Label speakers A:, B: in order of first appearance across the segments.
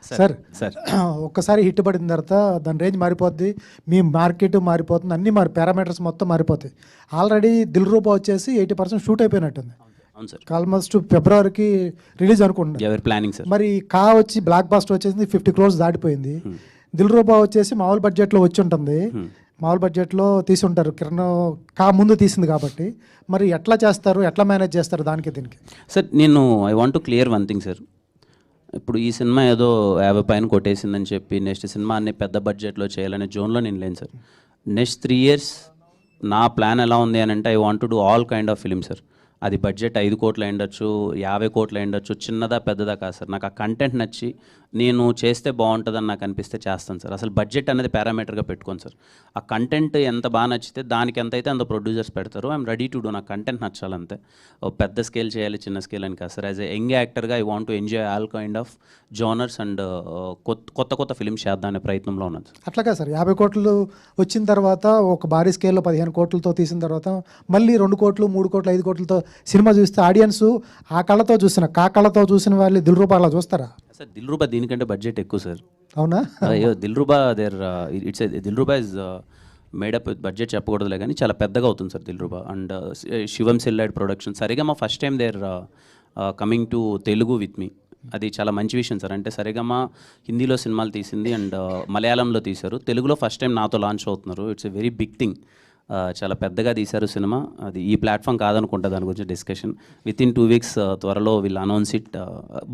A: Sir
B: sir
A: ఒక్కసారి hit పడిన తర్వాత దాని రేంజ్ మారిపోద్ది, మీ మార్కెట్ మారిపోతుంది, అన్ని పారామీటర్స్ మొత్తం మారిపోతాయి. ఆల్రెడీ దిల్ రూపా వచ్చేసి 80% షూట్ అయిపోయినట్టుంది.
B: అవును సార్,
A: ఆల్మోస్ట్ ఫిబ్రవరికి రిలీజ్ అనుకుంటున్నాను.
B: ఎవరి ప్లానింగ్ సార్.
A: మరి కా వచ్చి బ్లాక్ బాస్టర్ వచ్చేసి 50 crores దాటిపోయింది. దిల్ రూపా వచ్చేసి మామూలు బడ్జెట్లో వచ్చి ఉంటుంది, మామూలు బడ్జెట్లో తీసి ఉంటారు. కిరణ్ కా ముందు తీసింది కాబట్టి మరి ఎట్లా చేస్తారు, ఎట్లా మేనేజ్ చేస్తారు దానికి దీనికి?
B: సార్ నేను I want to clear one thing sir. ఇప్పుడు ఈ సినిమా ఏదో 50 పైన కొట్టేసిందని చెప్పి నెక్స్ట్ సినిమా అన్ని పెద్ద బడ్జెట్లో చేయాలనే జోన్లో నేను లేను సార్. నెక్స్ట్ 3 years నా ప్లాన్ ఎలా ఉంది అని అంటే I want to do all kind of film sir. అది బడ్జెట్ 5 కోట్లు అయ్యుండొచ్చు, 50 కోట్లు అయ్యుండొచ్చు, చిన్నదా పెద్దదా కాదు సార్. నాకు ఆ కంటెంట్ నచ్చి నేను చేస్తే బాగుంటుందని నాకు అనిపిస్తే చేస్తాను సార్. అసలు బడ్జెట్ అనేది పారామీటర్గా పెట్టుకోను సార్. ఆ కంటెంట్ ఎంత బాగా నచ్చితే దానికి ఎంత అయితే అంత ప్రొడ్యూసర్స్ పెడతారు. I'm ready to do. నాకు కంటెంట్ నచ్చాలంతే. పెద్ద స్కేల్ చేయాలి చిన్న స్కేల్ అని కాదు సార్. యాజ్ ఎ యంగ్ యాక్టర్గా I want to enjoy all kind of genres and కొత్త ఫిలిమ్స్ చేద్దాం అనే ప్రయత్నంలో ఉన్నాను సార్.
A: అట్లాగా సార్ 50 కోట్లు వచ్చిన తర్వాత ఒక భారీ స్కేల్లో 15 కోట్లతో తీసిన తర్వాత మళ్ళీ 2 కోట్లు 3 కోట్లు 5 కోట్లతో సినిమా చూస్తే ఆడియన్స్ ఆ కళ్ళతో చూసిన చూసిన వాళ్ళు దిల్ రూపా అలా చూస్తారా
B: సార్? దిల్ రూబా దీనికంటే బడ్జెట్ ఎక్కువ సార్.
A: అవునా?
B: అయ్యో Dilruba Dilruba is made up with budget చెప్పకూడదులే కానీ చాలా పెద్దగా అవుతుంది sir Dilruba. And Shivam celluloid production Saregama first time they're coming to Telugu with me. అది చాలా మంచి విషయం సార్. అంటే సరిగమ హిందీలో సినిమాలు తీసింది అండ్ మలయాళంలో తీశారు, తెలుగులో ఫస్ట్ టైం నాతో లాంచ్ అవుతున్నారు. It's a very big thing. చాలా పెద్దగా తీశారు సినిమా. అది ఈ ప్లాట్ఫామ్ కాదనుకుంటా దాని గురించి డిస్కషన్. విత్ ఇన్ 2 weeks త్వరలో వీళ్ళు అనౌన్స్ ఇట్.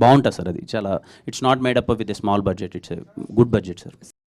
B: బాగుంటుంది సార్. అది చాలా it's not made up with a small budget, it's a good budget sir.